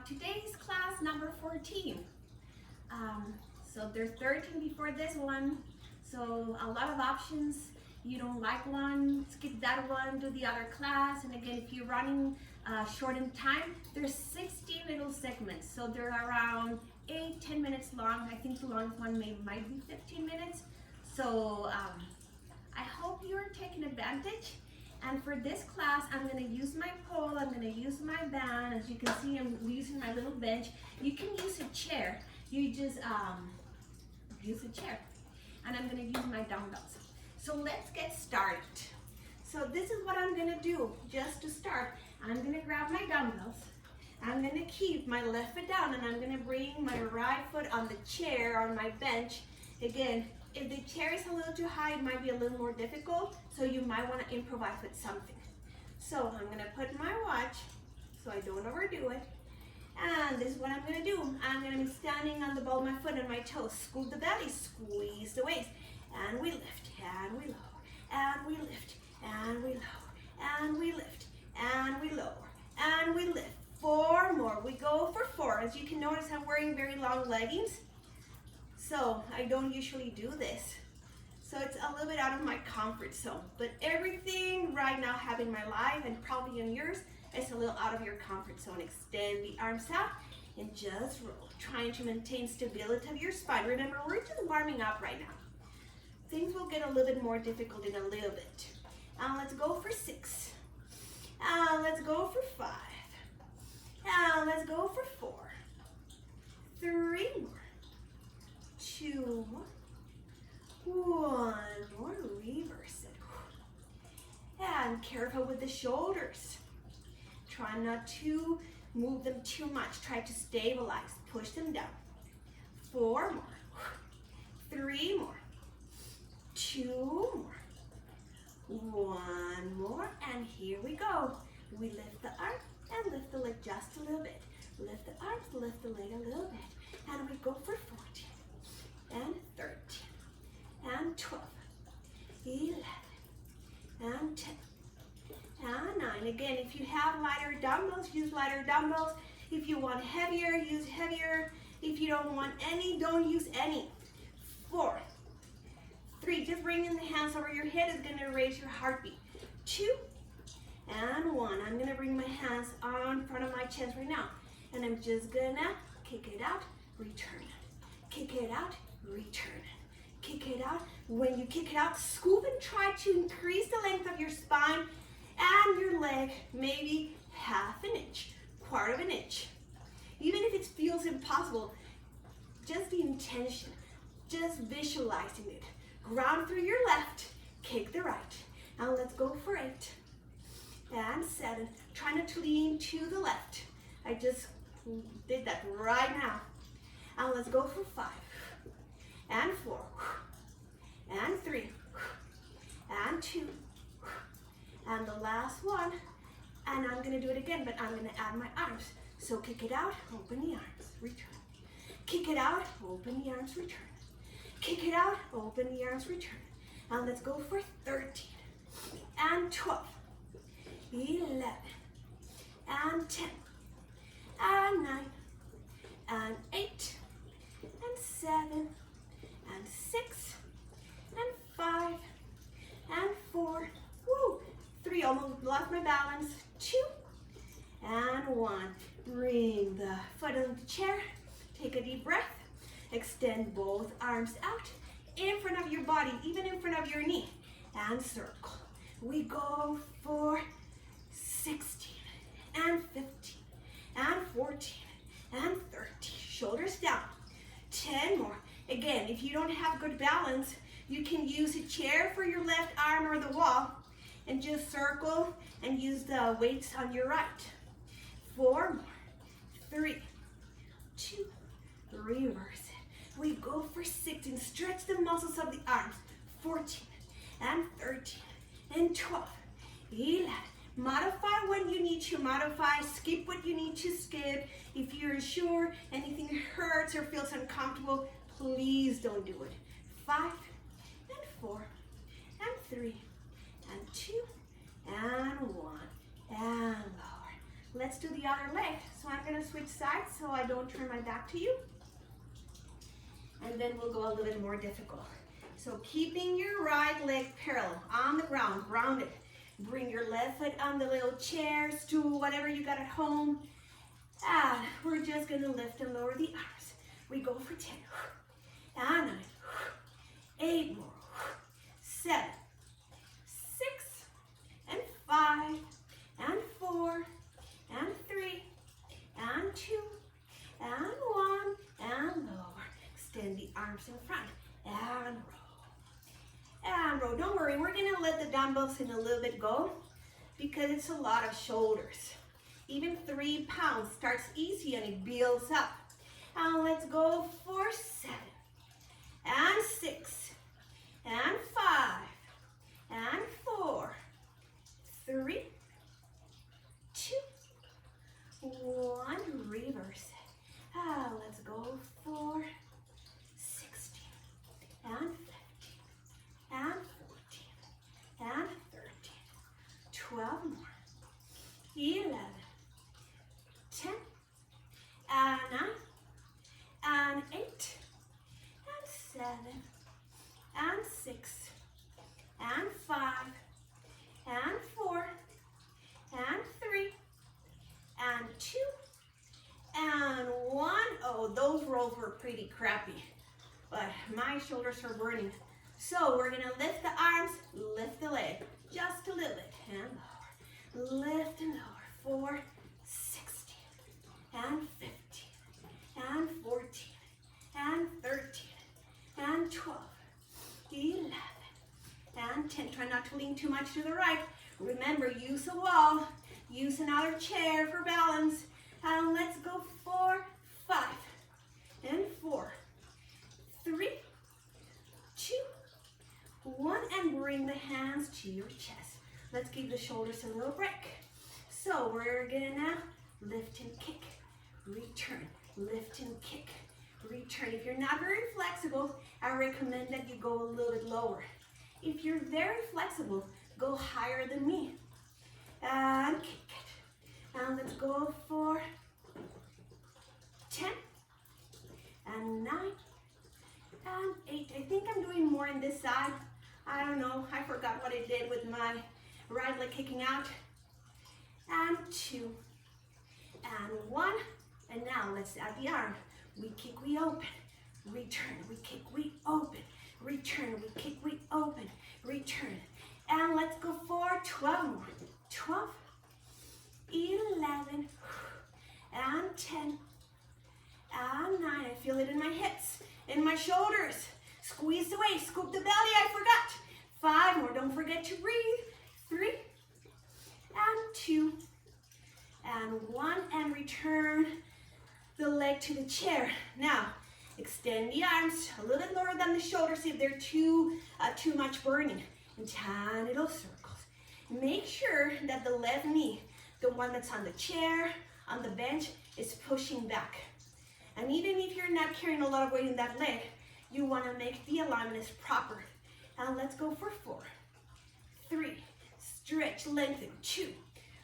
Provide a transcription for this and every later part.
Today's class number 14. So there's 13 before this one. So a lot of options. You don't like one, skip that one, do the other class. And again, if you're running short in time, there's 16 little segments. So they're around 8-10 minutes long. I think the longest one might be 15 minutes. So I hope you're taking advantage. And for this class, I'm going to use my pole, I'm going to use my band. As you can see, I'm using my little bench. You can use a chair. You just use a chair. And I'm going to use my dumbbells. So let's get started. So this is what I'm going to do just to start. I'm going to grab my dumbbells. I'm going to keep my left foot down and I'm going to bring my right foot on the chair, on my bench. Again, if the chair is a little too high, it might be a little more difficult, so you might want to improvise with something. So I'm going to put my watch so I don't overdo it. And this is what I'm going to do. I'm going to be standing on the ball of my foot and my toes. Scoop the belly, squeeze the waist. And we lift, and we lower, and we lift, and we lower, and we lift, and we lower, and we lift. 4 more. We go for 4. As you can notice, I'm wearing very long leggings. So I don't usually do this. So it's a little bit out of my comfort zone. But everything right now having my life and probably in yours is a little out of your comfort zone. Extend the arms out and just roll. Trying to maintain stability of your spine. Remember, we're just warming up right now. Things will get a little bit more difficult in a little bit. Let's go for 6. Let's go for 5. Let's go for 4. 3 more. 2 more. 1 more. Reverse it. And careful with the shoulders. Try not to move them too much. Try to stabilize. Push them down. 4 more. 3 more. 2 more. 1 more. And here we go. We lift the arm and lift the leg just a little bit. Lift the arms, lift the leg a little bit. And we go for 14. And 13, and 12, 11, and 10, and 9. Again, if you have lighter dumbbells, use lighter dumbbells. If you want heavier, use heavier. If you don't want any, don't use any. 4, 3, just bringing the hands over your head is gonna raise your heartbeat. 2, and 1. I'm gonna bring my hands on front of my chest right now. And I'm just gonna kick it out, return it. Kick it out, return it. Kick it out. When you kick it out, scoop and try to increase the length of your spine and your leg, maybe 1/2 inch, 1/4 inch. Even if it feels impossible, just the intention, just visualizing it. Ground through your left, kick the right. Now let's go for 8 and 7. Try not to lean to the left. I just did that right now. And let's go for 5, and 4, and 3, and 2, and the last one. And I'm gonna do it again, but I'm gonna add my arms. So kick it out, open the arms, return. Kick it out, open the arms, return. Kick it out, open the arms, return. And let's go for 13, and 12, 11, and 10, and 9, and 8, and 7, and 6, and 5, and 4, 3, almost lost my balance, 2, and 1. Bring the foot on the chair, take a deep breath, extend both arms out in front of your body, even in front of your knee, and circle. We go for 16, and 15, and 14, and 13, shoulders down. 10 more. Again, if you don't have good balance, you can use a chair for your left arm or the wall and just circle and use the weights on your right. 4 more. 3, 2, reverse it. We go for 16. Stretch the muscles of the arms. 14, and 13, and 12, 11. Modify when you need to modify, skip what you need to skip. If you're sure anything hurts or feels uncomfortable, please don't do it. 5, and 4, and 3, and 2, and 1, and lower. Let's Let's do the other leg. So I'm gonna switch sides so I don't turn my back to you. And then we'll go a little bit more difficult. So keeping your right leg parallel on the ground, grounded. Bring your left foot on the little chair, stool, whatever you got at home. And we're just gonna lift and lower the arms. We go for 10, and 9, 8 more, 7, 6, and 5, and 4, and 3, and 2, and 1, and lower. Extend the arms in front, and roll. And roll. Don't worry, we're gonna let the dumbbells in a little bit go because it's a lot of shoulders. Even 3 pounds starts easy and it builds up. And let's go for 7, and 6, and 5, and 4, 3, 2, 1. Reverse it. And let's go for 16, and 15, and 14, and 13, 12 more, 11, 10, and 9, and 8, and 7, and 6, and 5, and 4, and 3, and 2, and 1. Oh, those rolls were pretty crappy, but my shoulders are burning. So we're gonna lift the arms, lift the leg, just a little bit, and lower. Lift and lower for 16, and 15, and 14, and 13, and 12, 11, and 10. Try not to lean too much to the right. Remember, use a wall, use another chair for balance. And let's go for 5, and 4, 3, 2, 1, and bring the hands to your chest. Let's give the shoulders a little break. So we're gonna now lift and kick, return, lift and kick, return. If you're not very flexible, I recommend that you go a little bit lower. If you're very flexible, go higher than me. And kick it. And let's go for 10, and 9, and 8. I think I'm doing more on this side. I don't know. I forgot what I did with my right leg kicking out. And 2, and 1. And now let's add the arm. We kick, we open. Return, we kick, we open. Return, we kick, we open. Return. And let's go for 12 more. 12, 11, and 10, and 9. I feel it in my hips, in my shoulders. Squeeze away, scoop the belly, I forgot. 5 more, don't forget to breathe. 3, and 2, and 1, and return the leg to the chair. Now, extend the arms a little bit lower than the shoulders if they're too much burning. And tiny little circles. Make sure that the left knee, the one that's on the chair, on the bench, is pushing back. And even if you're not carrying a lot of weight in that leg, you want to make the alignment as proper. And let's go for 4, 3, stretch, lengthen, 2,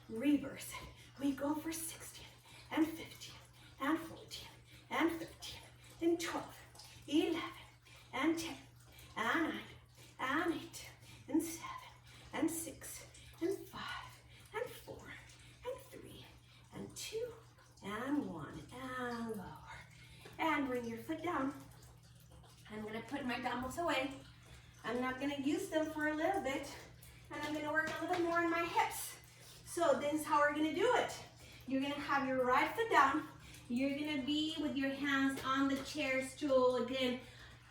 reverse. We go for 16, and 15, and 14, and 13, and 12, 11, and 10, and 9, and 8, and 7, and 6, and 5, and 4, and 3, and 2, and 1, and lower. And bring your foot down. I'm gonna put my dumbbells away. I'm not gonna use them for a little bit, and I'm gonna work a little bit more on my hips. So this is how we're gonna do it. You're gonna have your right foot down. You're gonna be with your hands on the chair, stool, again,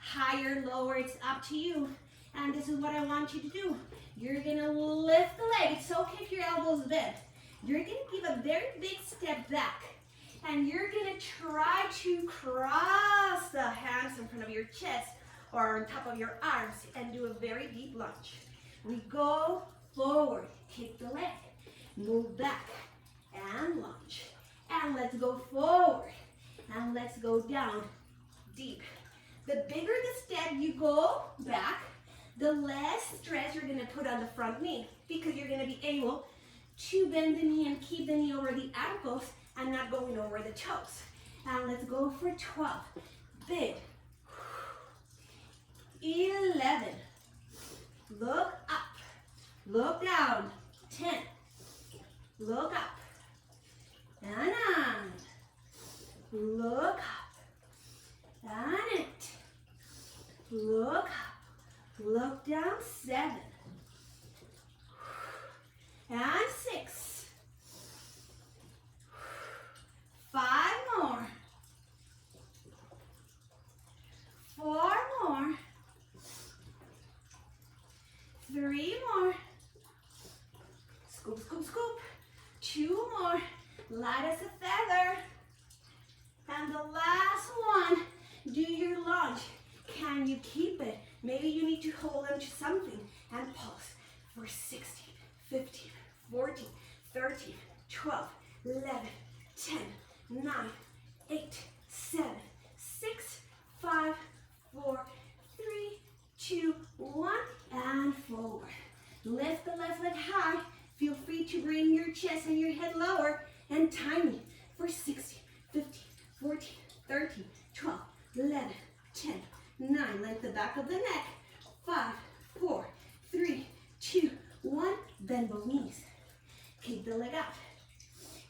higher, lower, it's up to you. And this is what I want you to do. You're gonna lift the leg. It's okay if your elbow's bent. You're gonna give a very big step back. And you're gonna try to cross the hands in front of your chest or on top of your arms and do a very deep lunge. We go forward, kick the leg, move back, and lunge. And let's go forward, and let's go down deep. The bigger the step you go back, the less stress you're gonna put on the front knee because you're gonna be able to bend the knee and keep the knee over over the ankles and not going over the toes. And let's go for 12. Big. 11. Look up. Look down. 10. Look up. And 9. Look up. And 8. Look up. Look down. 7. And 6. 5 more. 4 more. 3 more. Scoop, scoop, scoop. 2 more. Light as a feather. And the last one, do your lunge. Can you keep it? Maybe you need to hold on to something and pulse for 16, 15, 14, 13, 12, 11, 10, 9, 8, 7, 6, 5, 4, 3, 2, 1, and forward. Lift the left leg high. Feel free to bring your chest and your head lower and time it for 16, 15, 14, 13, 12, 11, 10, 9. Length the back of the neck. 5, 4, 3, 2, 1. Bend both knees. Kick the leg out.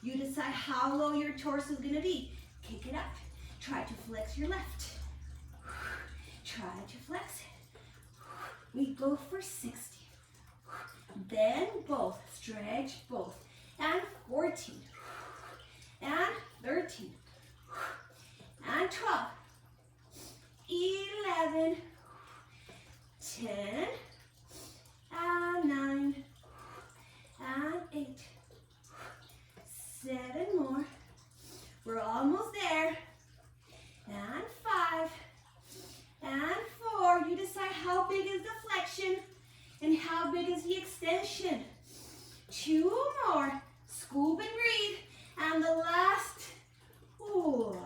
You decide how low your torso is going to be. Kick it out. Try to flex your left. Try to flex it. We go for 60. Bend both. Stretch both. And 14. And 13. And 12. 11. 10. And 9. And 8. 7 more. We're almost there. And 5. And 4. You decide how big is the flexion and how big is the extension. 2 more. Scoop and breathe. And the last. Ooh.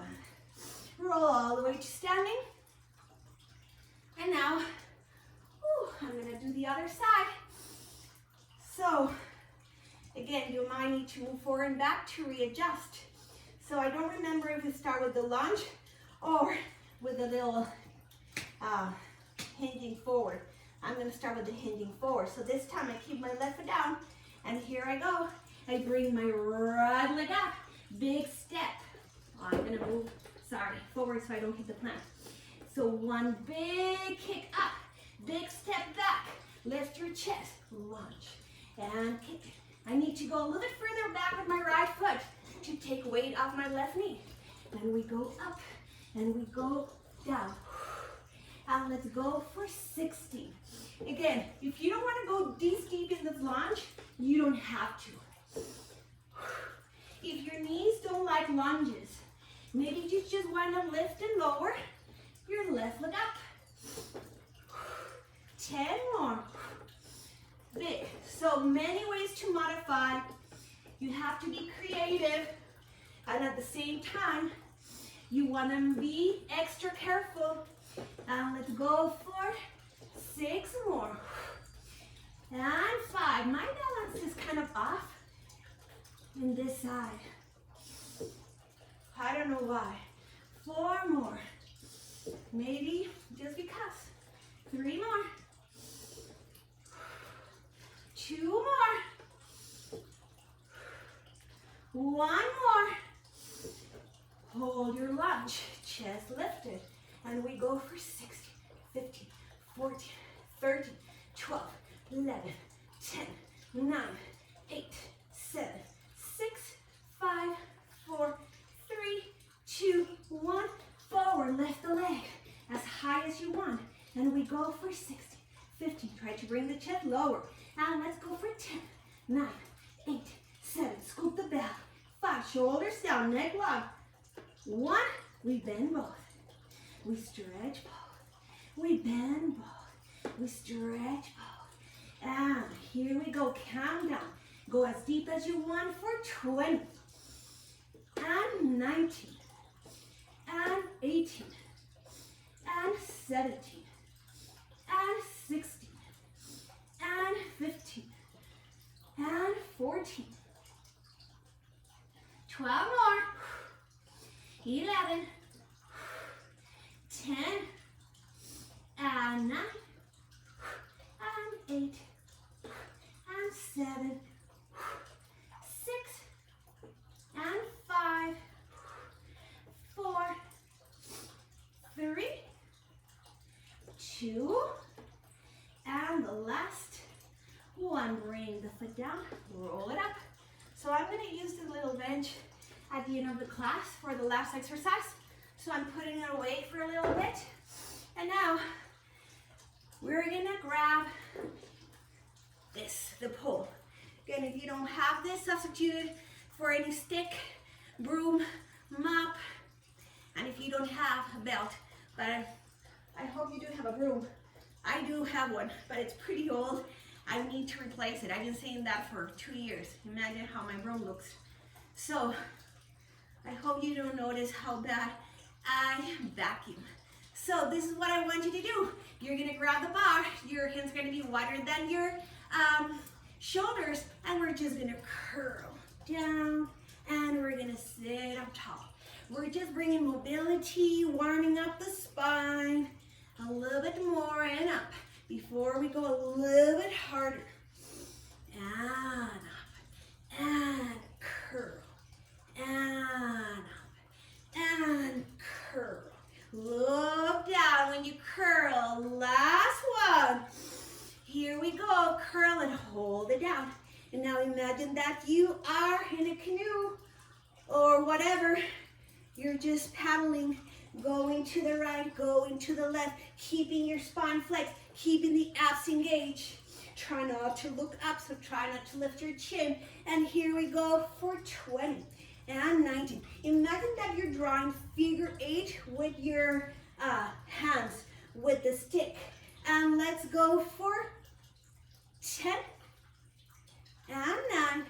Roll all the way to standing. And now, I'm going to do the other side. So, again, you might need to move forward and back to readjust. So I don't remember if we start with the lunge or with a little hinging forward. I'm going to start with the hinging forward. So this time I keep my left foot down, and here I go. I bring my right leg up. Big step. I'm going to move, forward so I don't hit the plant. So one big kick up, big step back. Lift your chest, lunge, and kick it. I need to go a little bit further back with my right foot to take weight off my left knee. Then we go up and we go down. And let's go for 60. Again, if you don't want to go this deep in the lunge, you don't have to. If your knees don't like lunges, maybe you just want to lift and lower your left leg up. 10 more. Big. So many ways to modify. You have to be creative, and at the same time, you want to be extra careful. And let's go for 6 more. And 5. My balance is kind of off in this side. I don't know why. 4 more. Maybe just because. 3 more. 2 more. 1 more. Hold your lunge. Chest lifted. And we go for 60, 15, 14, 13, 12, 11, 10, 9, 8, 7, 6, 5, 4, 3, 2, 1. Forward, lift the leg as high as you want. And we go for 60, 15. Try to bring the chest lower. And let's go for 10, 9, 8, 7. Scoop the belly. 5, shoulders down, neck long. 1, we bend both. We stretch both. We bend both. We stretch both. And here we go. Count down. Go as deep as you want for 20. And 19. And 18. And 17. And 16. And 15. And 14. 12 more. 11, 10, and 9, and 8, and 7, 6, and 5, 4, 3, 2, and the last one. Bring the foot down, roll it up. So I'm going to use the little bench at the end of the class for the last exercise. So I'm putting it away for a little bit. And now we're going to grab this, the pole. Again, if you don't have this, substitute it for any stick, broom, mop, and if you don't have a belt, but I hope you do have a broom. I do have one, but it's pretty old. I need to replace it. I've been saying that for 2 years. Imagine how my broom looks. So I hope you don't notice how bad I vacuum. So this is what I want you to do. You're gonna grab the bar. Your hand's gonna be wider than your shoulders, and we're just gonna curl down, and we're gonna sit up tall. We're just bringing mobility, warming up the spine a little bit more and up before we go a little bit harder. And up, and curl, and up, and curl. Look down when you curl. Last one. Here we go. Curl and hold it down. And now imagine that you are in a canoe or whatever. You're just paddling, going to the right, going to the left, keeping your spine flexed, keeping the abs engaged. Try not to look up, so try not to lift your chin. And here we go for 20 and 19. Imagine that you're drawing figure 8 with your hands, with the stick. And let's go for 10 and 9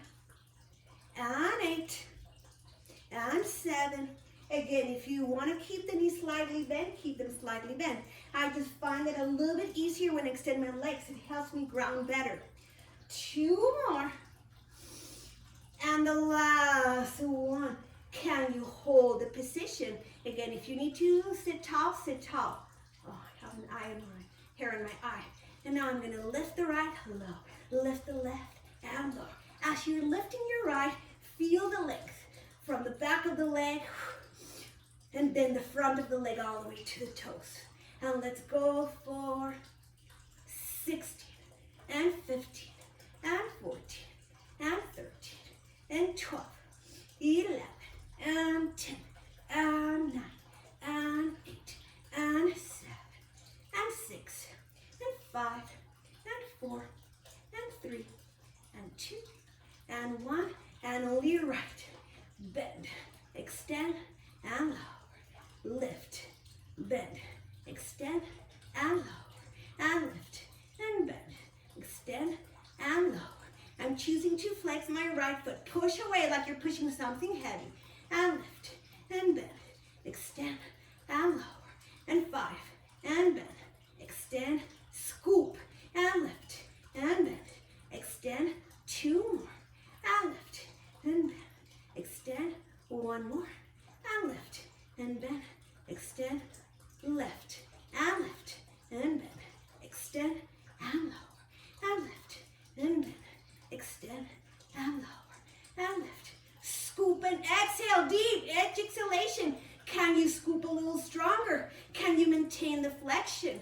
and 8 and 7. Again, if you want to keep the knees slightly bent, keep them slightly bent. I just find it a little bit easier when I extend my legs. It helps me ground better. 2 more. And the last one. Can you hold the position? Again, if you need to sit tall, sit tall. Oh, I have an eye in my hair in my eye. And now I'm going to lift the right, low. Lift the left, and low. As you're lifting your right, feel the length from the back of the leg, and then the front of the leg all the way to the toes. And let's go for 16 and 15 and 14 and 13 and 12, 11 and 10 and 9 and 8 and 7 and 6 and 5 and 4 and 3 and 2 and 1, and only right. Bend, extend, and lower. Lift, bend, extend, and lower. And lift, and bend, extend, and lower. I'm choosing to flex my right foot. Push away like you're pushing something heavy. And lift, and bend, extend, and lower. And 5, and bend, extend, scoop, and lift, and bend, extend. 2 more, and lift, and bend, extend. 1 more, and lift, and bend, extend, lift, and lift, and bend, extend, and lower, and lift, and bend, extend, and lower, and lift. Scoop and exhale, deep edge exhalation. Can you scoop a little stronger? Can you maintain the flexion?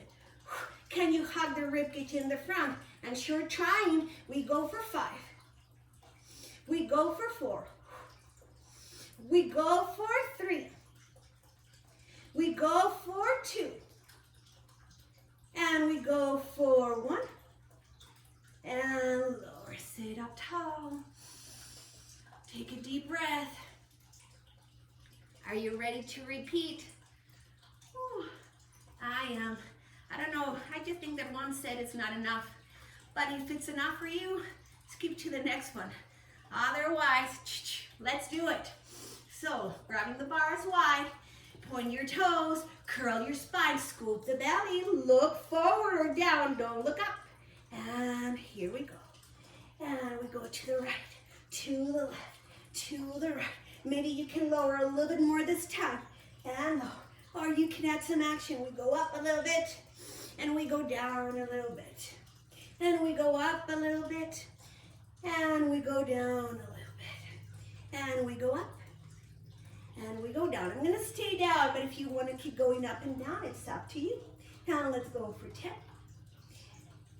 Can you hug the ribcage in the front? And sure, trying, we go for 5. We go for 4. We go for 3. We go for 2. And we go for 1. And lower, sit up tall. Take a deep breath. Are you ready to repeat? Ooh, I am. I don't know, I just think that one set is not enough. But if it's enough for you, skip to the next one. Otherwise, let's do it. So, grabbing the bars wide, point your toes, curl your spine, scoop the belly, look forward or down, don't look up. And here we go. And we go to the right, to the left, to the right. Maybe you can lower a little bit more this time. And lower. Or you can add some action. We go up a little bit, and we go down a little bit. And we go up a little bit, and we go down a little bit. And we go up, and we go down. I'm gonna stay down, but if you wanna keep going up and down, it's up to you. Now let's go for 10,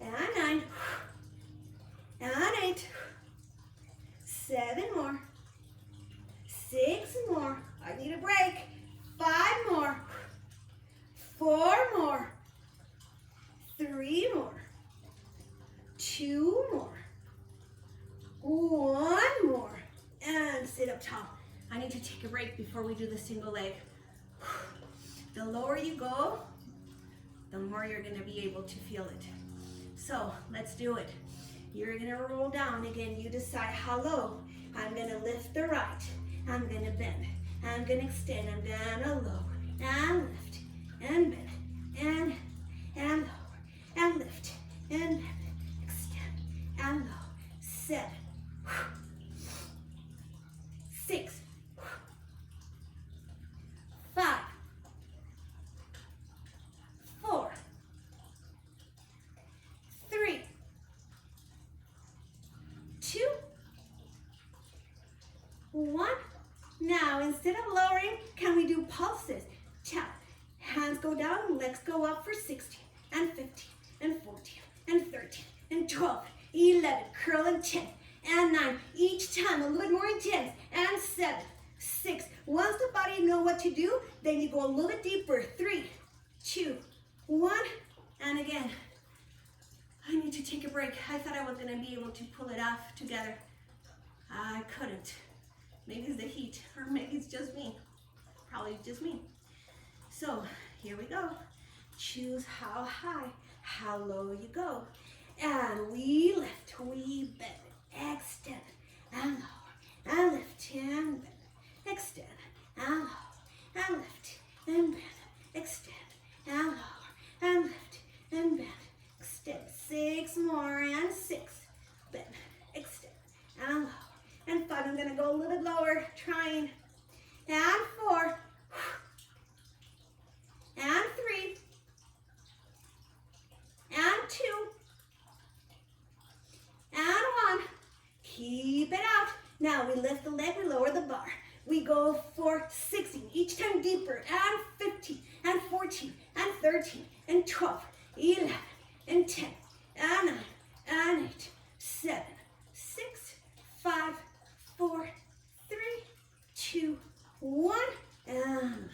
and 9, and 8, 7 more, 6 more. I need a break. 5 more, 4 more, 3 more, 2 more, 1 more, and sit up tall. I need to take a break before we do the single leg. The lower you go, the more you're gonna be able to feel it. So let's do it. You're gonna roll down. Again, you decide how low. I'm gonna lift the right. I'm gonna bend. I'm gonna extend. I'm gonna lower and lift and bend and lower and lift and bend, extend and lower. 7, 6, 5, 4, 3, 2, 1. Now, instead of lowering, can we do pulses? Tap. Hands go down, legs go up for 16, and 15, and 14, and 13, and 12, 11, curl and 10, and 9. Each time, a little bit more intense, and 7, 6. Once the body knows what to do, then you go a little bit deeper. 3, 2, 1, and again. I need to take a break. I thought I was gonna be able to pull it off together. I couldn't. Maybe it's the heat, or maybe it's just me. Probably just me. So here we go. Choose how high, how low you go. And we lift, we bend, extend, and lower, and lift, and bend, extend, and lower, and lift, and bend, extend, and lower, and lift, and bend, extend. 6 more, and 6, bend, extend, and lower. And 5, I'm gonna go a little bit lower, trying. And 4, and 3, and 2, and 1. Keep it out. Now we lift the leg, we lower the bar. We go for 16, each time deeper, and 15, and 14, and 13, and 12, 11, and 10, and 9, and 8, 7, 6, 5, 4, 3, 2, 1, and lower.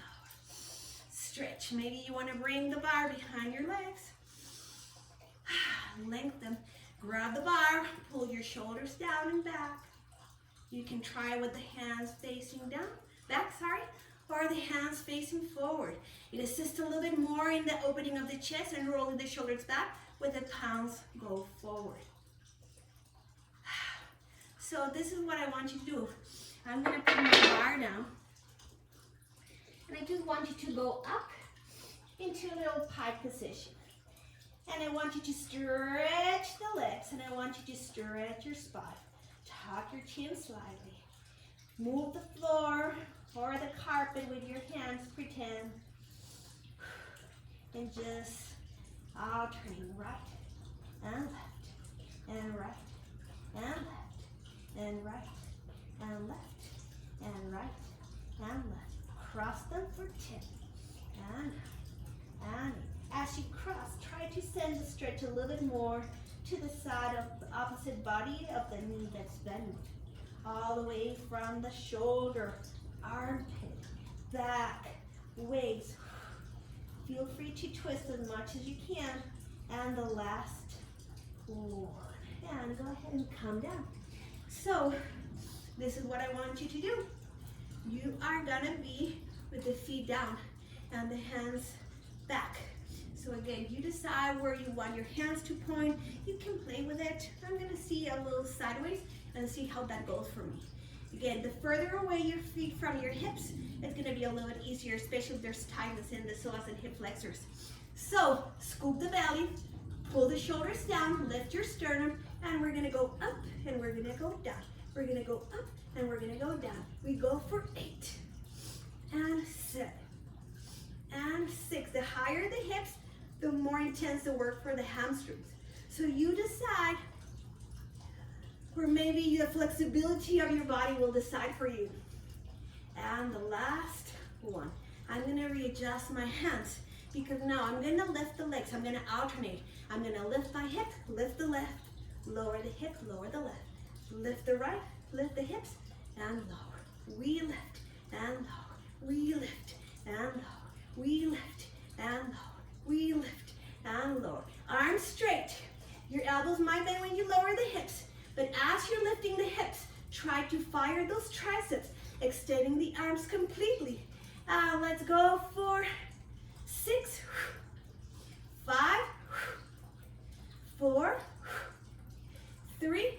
Stretch. Maybe you want to bring the bar behind your legs. Lengthen. Grab the bar, pull your shoulders down and back. You can try with the hands facing down, back, or the hands facing forward. It assists a little bit more in the opening of the chest and rolling the shoulders back with the palms go forward. So this is what I want you to do. I'm gonna put my bar down, and I just want you to go up into a little pie position. And I want you to stretch the legs, and I want you to stretch your spine. Tuck your chin slightly. Move the floor or the carpet with your hands, pretend. And just alternating right and left, and right and left, and right and left, and right and left. Cross them for 10. And as you cross, try to send the stretch a little bit more to the side of the opposite body of the knee that's bent. All the way from the shoulder, armpit, back, waist. Feel free to twist as much as you can. And the last one. And go ahead and come down. So this is what I want you to do. You are gonna be with the feet down and the hands back. So again, you decide where you want your hands to point. You can play with it. I'm gonna see a little sideways and see how that goes for me. Again, the further away your feet from your hips, it's gonna be a little bit easier, especially if there's tightness in the psoas and hip flexors. So scoop the belly, pull the shoulders down, lift your sternum, and we're gonna go up and we're gonna go down. We're gonna go up and we're gonna go down. We go for 8 and 7 and 6. The higher the hips, the more intense the work for the hamstrings. So you decide, or maybe the flexibility of your body will decide for you. And the last one. I'm gonna readjust my hands because now I'm gonna lift the legs. I'm gonna alternate. I'm gonna lift my hip, lift the left, lower the hip, lower the left. Lift the right, lift the hips, and lower. We lift and lower. We lift and lower. We lift and lower. We lift and lower. Arms straight. Your elbows might bend when you lower the hips, but as you're lifting the hips, try to fire those triceps, extending the arms completely. Let's go for 6, 5, 4, 3,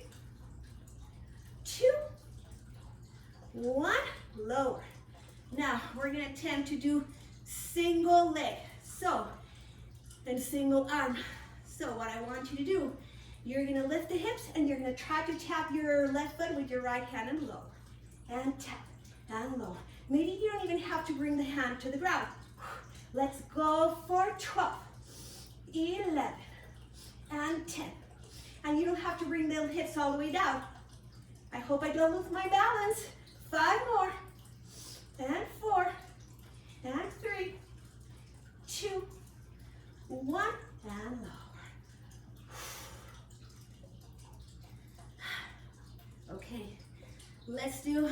2, 1, lower. Now we're gonna attempt to do single leg, and single arm. So what I want you to do, you're gonna lift the hips and you're gonna try to tap your left foot with your right hand and lower. And tap and lower. Maybe you don't even have to bring the hand to the ground. Let's go for 12, 11, and 10. And you don't have to bring the hips all the way down. I hope I don't lose my balance. 5 more, and 4, and 3, 2, 1, and lower. Okay, let's do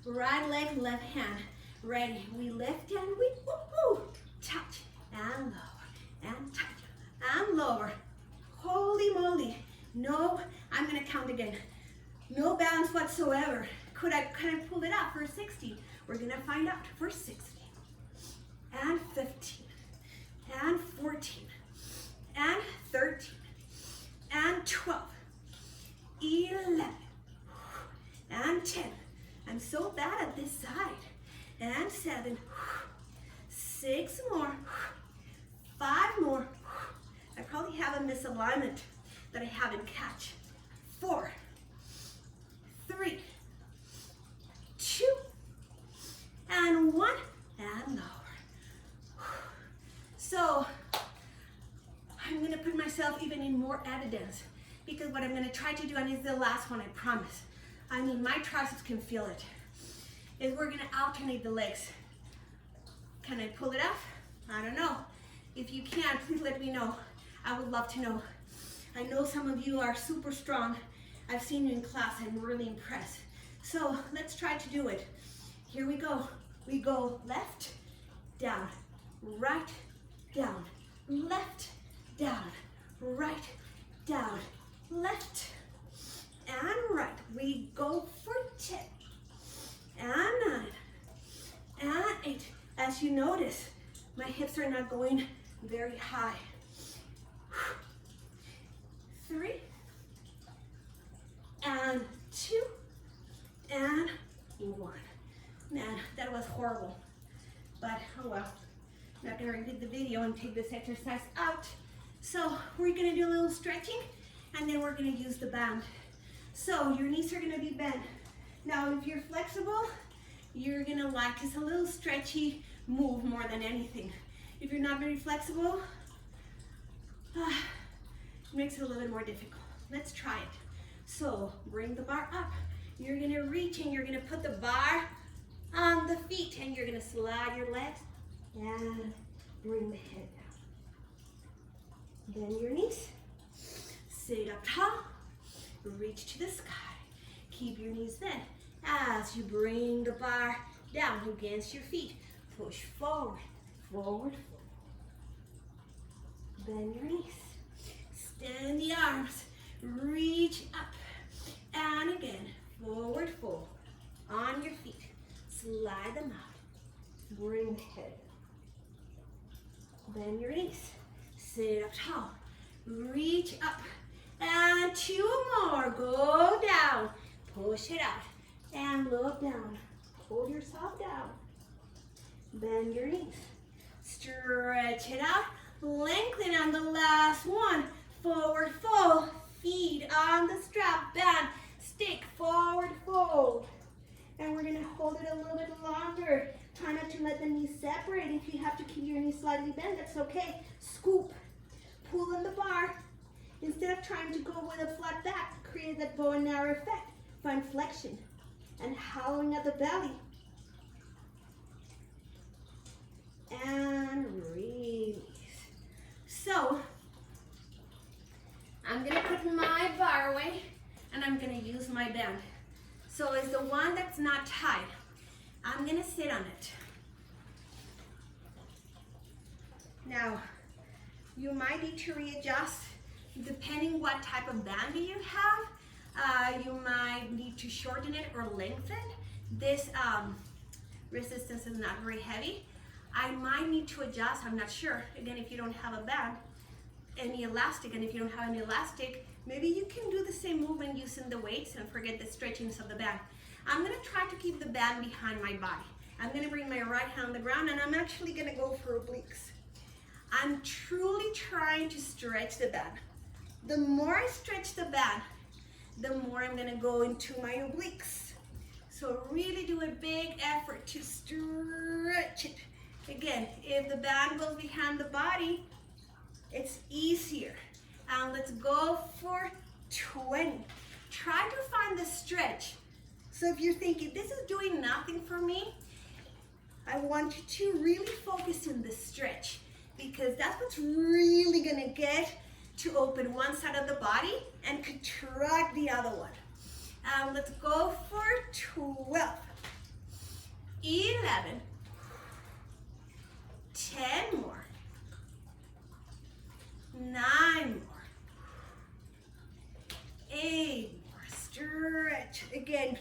right leg, left hand. Ready, we lift and we touch, and lower, and touch, and lower. Holy moly, no, I'm gonna count again. No balance whatsoever. Can I pull it out for 16? We're gonna find out for 16, and 15, and 14, and 13, and 12, 11, and 10. I'm so bad at this side. And 7, 6 more, 5 more. I probably have a misalignment that I haven't catch. 4, 3, 2, and 1, and lower. So I'm gonna put myself even in more evidence because what I'm gonna try to do, and it's the last one, I promise. I mean, my triceps can feel it. Is we're gonna alternate the legs. Can I pull it off? I don't know. If you can, please let me know. I would love to know. I know some of you are super strong. I've seen you in class, I'm really impressed. So let's try to do it. Here we go. We go left, down, right, down, left, down, right, down, left, and right. We go for 10. And 9, and 8. As you notice, my hips are not going very high. 3, and 2, and 1. Man, that was horrible. But, oh well. I'm not gonna repeat the video and take this exercise out. So, we're gonna do a little stretching, and then we're gonna use the band. So, your knees are gonna be bent. Now, if you're flexible, you're gonna like just a little stretchy move more than anything. If you're not very flexible, it makes it a little bit more difficult. Let's try it. So, bring the bar up. You're gonna reach and you're gonna put the bar on the feet and you're gonna slide your legs and bring the head down. Bend your knees. Sit up tall. Reach to the sky. Keep your knees bent as you bring the bar down against your feet. Push forward, forward, forward. Bend your knees. Extend the arms. Reach up. And again, forward, fold. On your feet. Slide them out. Bring the head. Bend your knees. Sit up tall. Reach up. And 2 more. Go down. Push it out. And look down. Hold yourself down. Bend your knees. Stretch it out. Lengthen on the last one. Forward fold. Feet on the strap. Bend. Stick. Forward fold. And we're gonna hold it a little bit longer. Try not to let the knees separate. If you have to keep your knees slightly bent, that's okay. Scoop, pull on the bar. Instead of trying to go with a flat back, create that bow and arrow effect. Find flexion and hollowing at the belly. And release. So, I'm gonna put my bar away and I'm gonna use my band. So it's the one that's not tied. I'm gonna sit on it. Now, you might need to readjust depending what type of band you have. You might need to shorten it or lengthen. This resistance is not very heavy. I might need to adjust, I'm not sure. Again, if you don't have a band, any elastic, and if you don't have any elastic, maybe you can do the same movement using the weights and forget the stretchings of the band. I'm gonna try to keep the band behind my body. I'm gonna bring my right hand on the ground and I'm actually gonna go for obliques. I'm truly trying to stretch the band. The more I stretch the band, the more I'm gonna go into my obliques. So really do a big effort to stretch it. Again, if the band goes behind the body, it's easier. And let's go for 20. Try to find the stretch. So if you're thinking, this is doing nothing for me, I want you to really focus on the stretch, because that's what's really gonna get to open one side of the body and contract the other one. Let's go for 12, 11, 10 more, 9 more, 8 more, stretch. Again,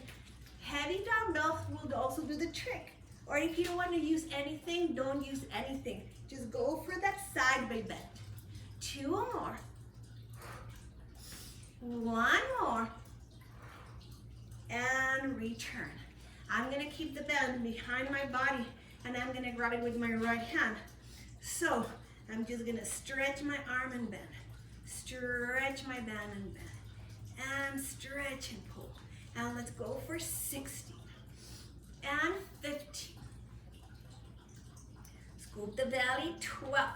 heavy dumbbells will also do the trick. Or if you don't want to use anything, don't use anything. Just go for that side bend. 2 more, 1 more, and return. I'm gonna keep the band behind my body and I'm gonna grab it with my right hand. So I'm just gonna stretch my arm and bend, stretch my band and bend, and stretch and pull. And let's go for 16 and 15. Scoop the belly, 12,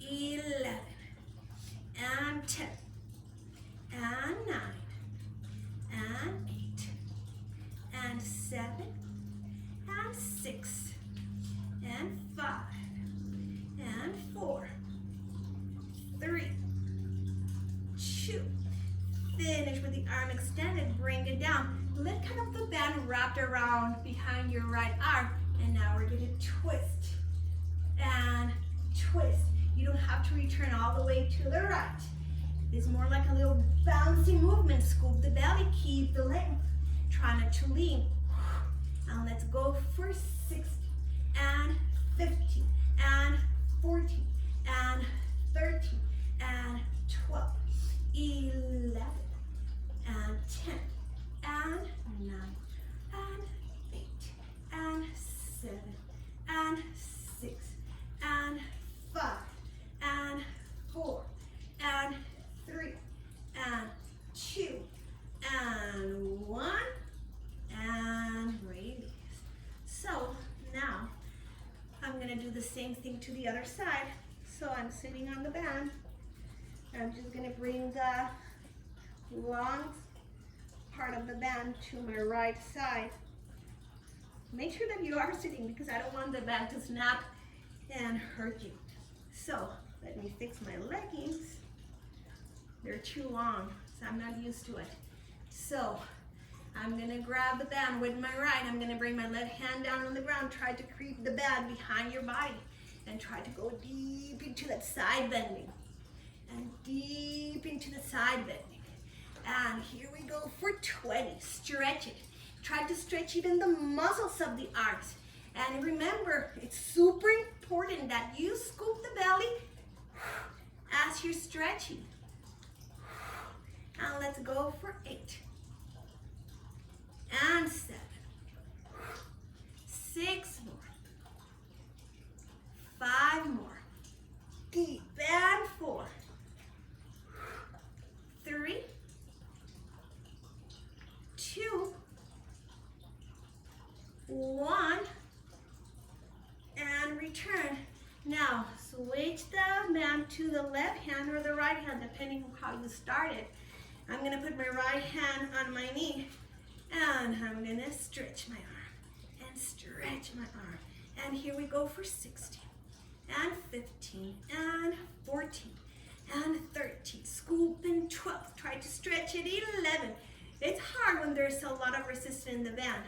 11, and 10, and 9, and 8, and 7, and 6, and 5, and 4, 3, 2. Finish with the arm extended, bring it down. Let kind of the band wrapped around behind your right arm. And now we're gonna twist and twist. You don't have to return all the way to the right. It's more like a little bouncy movement. Scoop the belly, keep the length. Try not to lean. And let's go for 16 and 15 and 14 and 13 and 12, 11 and 10 and 9 and 8 and 7 and 6 and 5 and 4 and 3 and 2 and 1 and release. So now I'm going to do the same thing to the other side. So I'm sitting on the band. I'm just going to bring the long part of the band to my right side. Make sure that you are sitting, because I don't want the band to snap and hurt you. So let me fix my leggings. They're too long, so I'm not used to it. So I'm gonna grab the band with my right. I'm gonna bring my left hand down on the ground. Try to creep the band behind your body and try to go deep into that side bending and deep into the side bending. And here we go for 20. Stretch it. Try to stretch even the muscles of the arms. And remember, it's super important that you scoop the belly as you're stretching. And let's go for 8 and 7, 6 more, 5 more, deep and 4, 3, 2, 1, and return. Now, switch the band to the left hand or the right hand, depending on how you started. I'm gonna put my right hand on my knee, and I'm gonna stretch my arm, and stretch my arm. And here we go for 16, and 15, and 14, and 13. Scoop in 12. Try to stretch it, 11. It's hard when there's a lot of resistance in the band.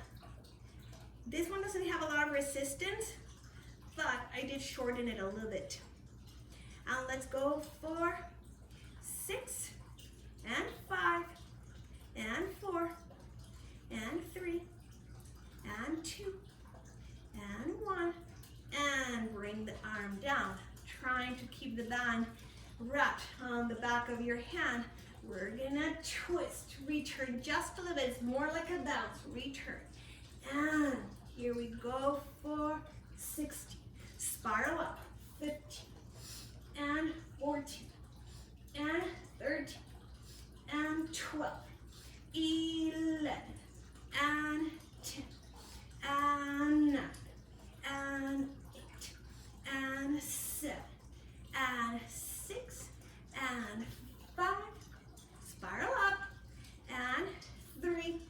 This one doesn't have a lot of resistance, but I did shorten it a little bit. And let's go for 6, and 5, and 4, and 3, and 2, and 1, and bring the arm down, trying to keep the band wrapped on the back of your hand. We're gonna twist, return just a little bit. It's more like a bounce, return. And here we go for 60. Spiral up, 15, and 14, and 13, and 12, 11, and 10, and 9, and 8, and 7, and 6, and 5, spiral up, and 3,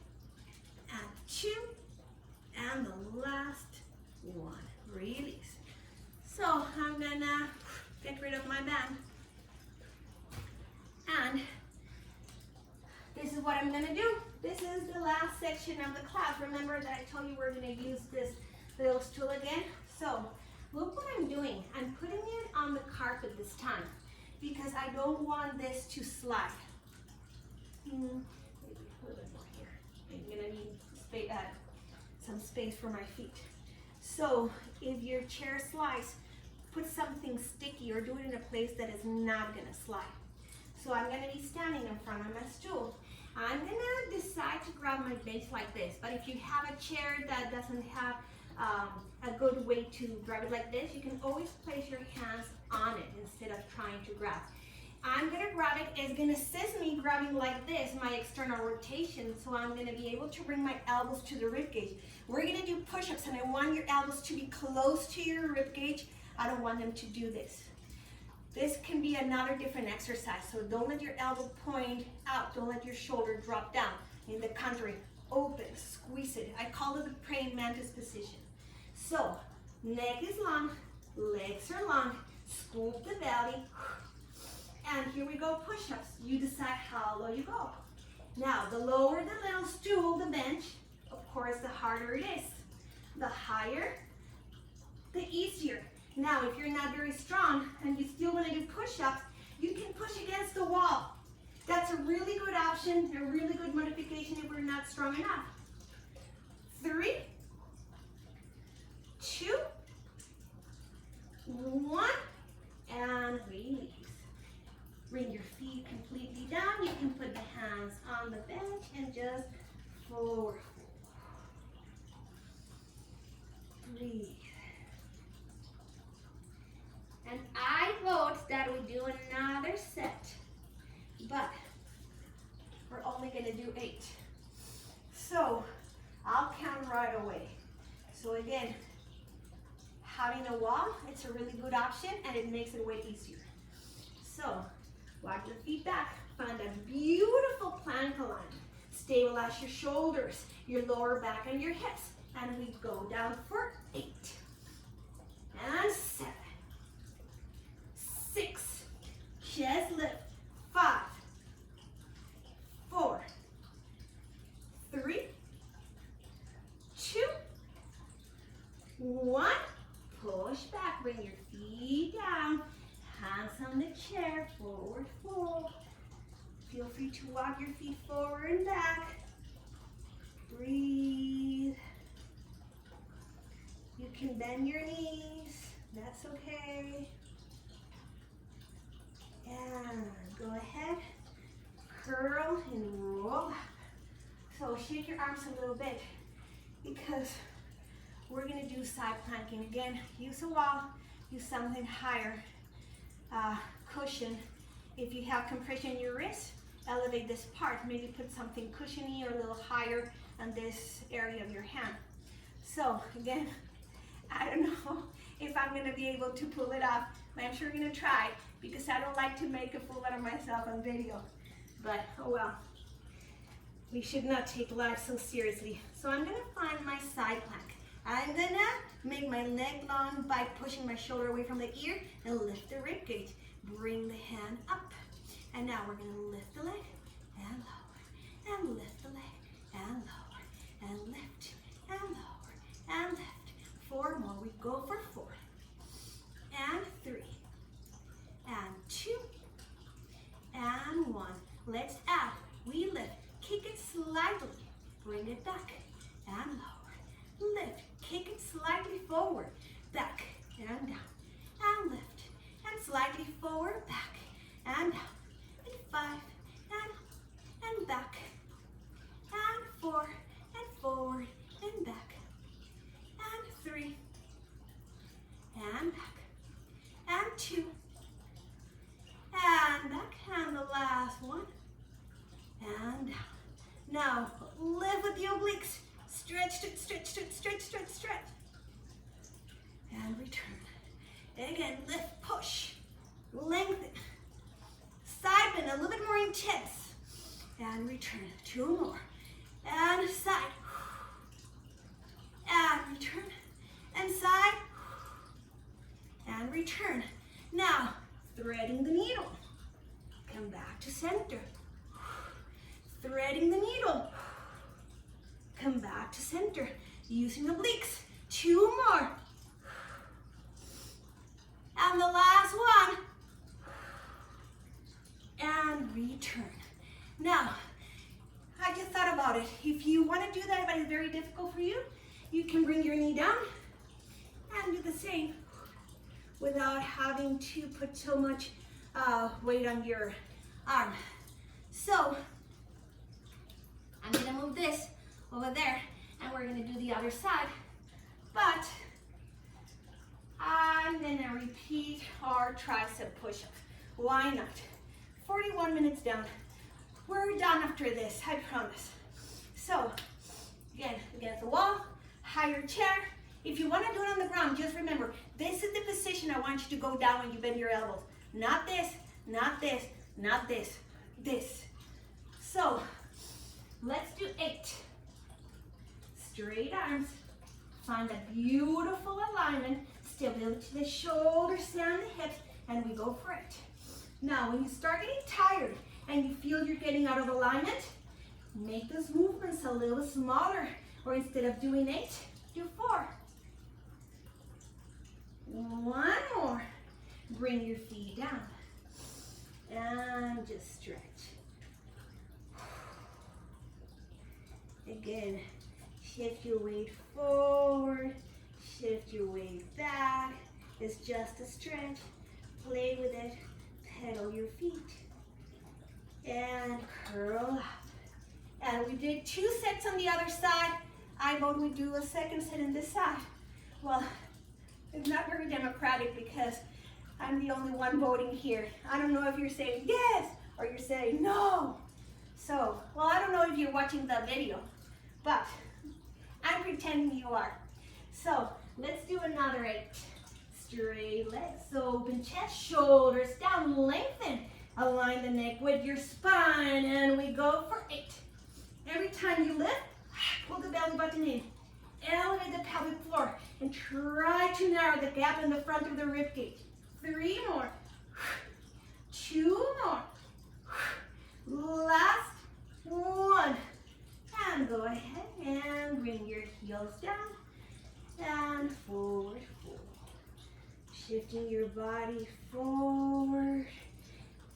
and 2, and the last one, release. So I'm gonna get rid of my band, and this is what I'm gonna do. This is the last section of the class. Remember that I told you we're gonna use this little stool again. So look what I'm doing. I'm putting it on the carpet this time because I don't want this to slide. Maybe a little bit more here. I'm gonna need some space for my feet. So if your chair slides, put something sticky or do it in a place that is not gonna slide. So I'm gonna be standing in front of my stool. I'm gonna decide to grab my base like this, but if you have a chair that doesn't have a good way to grab it like this, you can always place your hands on it instead of trying to grab. I'm gonna grab it. It's gonna assist me grabbing like this, my external rotation, so I'm gonna be able to bring my elbows to the rib cage. We're gonna do push-ups, and I want your elbows to be close to your rib cage. I don't want them to do this. This can be another different exercise, so don't let your elbow point out. Don't let your shoulder drop down. In the contrary, open, squeeze it. I call it the praying mantis position. So, neck is long, legs are long, scoop the belly, and here we go, push-ups. You decide how low you go. Now, the lower the little stool, the bench, of course, the harder it is. The higher, the easier. Now, if you're not very strong and you still want to do push-ups, you can push against the wall. That's a really good option, a really good modification if we're not strong enough. 3, 2, 1, and release. Bring your feet completely down. You can put the hands on the bench and just forward. Breathe. And I vote that we do another set, but we're only gonna do 8. So I'll count right away. So again, having a wall, it's a really good option and it makes it way easier. So walk your feet back, find a beautiful plank alignment. Stabilize your shoulders, your lower back and your hips. And we go down for 8. And 7. 6, chest lift, 5, 4, 3, 2, 1, push back, bring your feet down, hands on the chair, forward fold. Feel free to walk your feet forward and back. Breathe. You can bend your knees, that's okay. And go ahead, curl and roll up. So shake your arms a little bit because we're gonna do side planking. Again, use a wall, use something higher, cushion. If you have compression in your wrist, elevate this part. Maybe put something cushiony or a little higher on this area of your hand. So again, I don't know if I'm gonna be able to pull it off, but I'm sure gonna try because I don't like to make a fool out of myself on video. But oh well, we should not take life so seriously. So I'm gonna find my side plank. I'm gonna make my leg long by pushing my shoulder away from the ear and lift the rib cage. Bring the hand up. And now we're gonna lift the leg and lower, and lift the leg and lower, and lift and lower, and lift. 4 more. We go for 4, and 3, and 2, and 1. Let's add. We lift. Kick it slightly. Bring it back and lower. Lift. Kick it slightly forward. Back and down. And lift. And slightly forward. Back and down. And 5. And back. And 4. And forward. And back. And 3. And back. And 2. And back. And the last one. And down. Now, lift with the obliques. Stretch, stretch, stretch, stretch, stretch, stretch. And return. Again, lift, push. Lengthen. Side bend, a little bit more intense. And return. 2 more. And side. And return. And side. And return. Now, threading the needle. Come back to center. Threading the needle. Come back to center. Using obliques. 2 more. And the last one. And return. Now, I just thought about it. If you want to do that, but it's very difficult for you, you can bring your knee down and do the same without having to put so much weight on your arm. So, I'm gonna move this over there and we're gonna do the other side, but I'm gonna repeat our tricep push-up. Why not? 41 minutes down. We're done after this, I promise. So, again, against the wall, higher chair. If you wanna do it on the ground, just remember, this is the position I want you to go down when you bend your elbows. Not this, not this, not this, this. So, let's do 8. Straight arms. Find that beautiful alignment. Stability to the shoulders and the hips, and we go for it. Now, when you start getting tired and you feel you're getting out of alignment, make those movements a little smaller, or instead of doing 8, do 4. 1 more. Bring your feet down and just stretch. Again, shift your weight forward, shift your weight back. It's just a stretch. Play with it. Pedal your feet. And curl up. And we did 2 sets on the other side. I vote we do a second set on this side. Well, it's not very democratic because I'm the only one voting here. I don't know if you're saying yes or you're saying no. So, well, I don't know if you're watching the video, but I'm pretending you are. So, let's do another 8. Straight legs, open chest, shoulders down, lengthen. Align the neck with your spine, and we go for 8. Every time you lift, pull the belly button in. Elevate the pelvic floor, and try to narrow the gap in the front of the rib cage. 3 more. 2 more. Last 1. And go ahead and bring your heels down and forward, forward. Shifting your body forward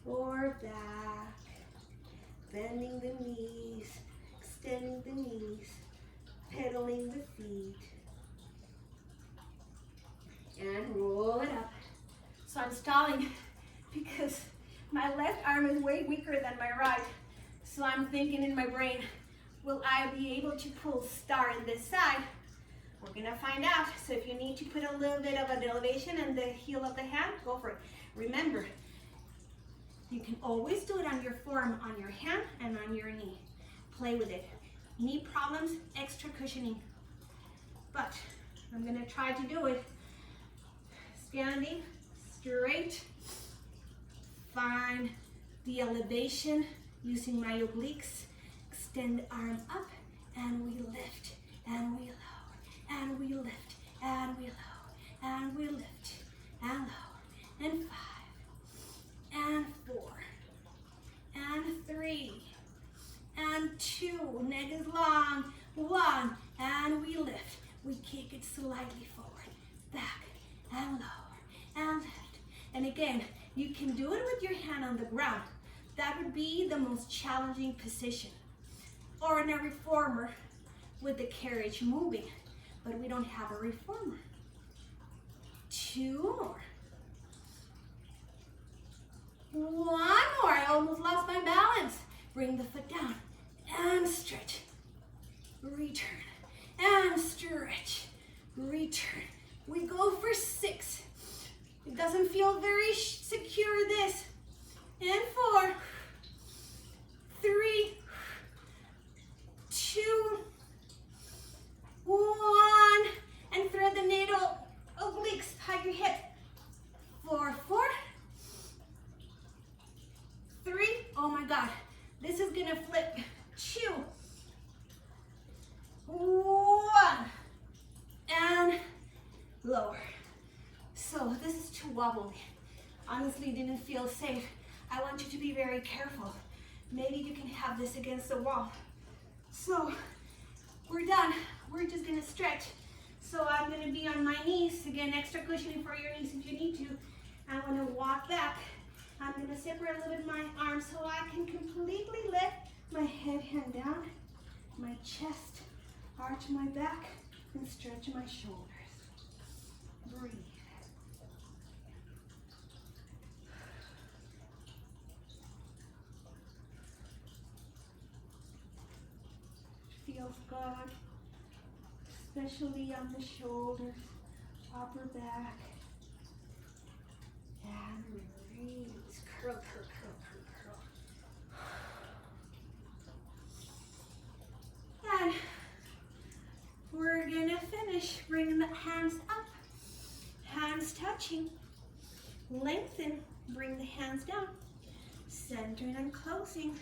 or back. Bending the knees, extending the knees, pedaling the feet. And roll it up. So I'm stalling because my left arm is way weaker than my right. So I'm thinking in my brain, will I be able to pull star in this side? We're gonna find out. So if you need to put a little bit of an elevation in the heel of the hand, go for it. Remember, you can always do it on your forearm, on your hand, and on your knee. Play with it. Knee problems, extra cushioning. but I'm gonna try to do it standing straight. Find the elevation using my obliques. Extend the arm up, and we lift, and we lower, and we lift, and we lower, and we lift, and lower, and 5, and 4, and 3, and 2, neck is long, 1, and we lift. We kick it slightly forward, back, and lower, and lift. And again, you can do it with your hand on the ground. That would be the most challenging position. Or in a reformer with the carriage moving, but we don't have a reformer. 2 more. 1 more. I almost lost my balance. Bring the foot down and stretch. Return and stretch. Return. We go for 6. It doesn't feel very secure, this. And 4, 3, 2, 1. And thread the needle, obliques, hug your hip. 4, 4, 3. Oh my God, this is gonna flip. 2, 1, and lower. So this is too wobbly. Honestly, didn't feel safe. I want you to be very careful. Maybe you can have this against the wall. So we're done. We're just gonna stretch. So I'm gonna be on my knees. Again, extra cushioning for your knees if you need to. I'm gonna walk back. I'm gonna separate a little bit my arms so I can completely let my head hang down, my chest, arch my back, and stretch my shoulders. Breathe. Feels good, especially on the shoulders, upper back, and release. Curl, curl, curl, curl, curl. And we're gonna finish. Bring the hands up, hands touching, lengthen, bring the hands down, centering and closing.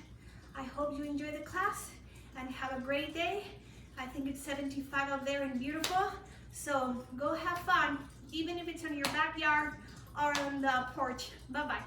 I hope you enjoy the class and have a great day. I think it's 75 out there and beautiful. So go have fun, even if it's in your backyard or on the porch. Bye-bye.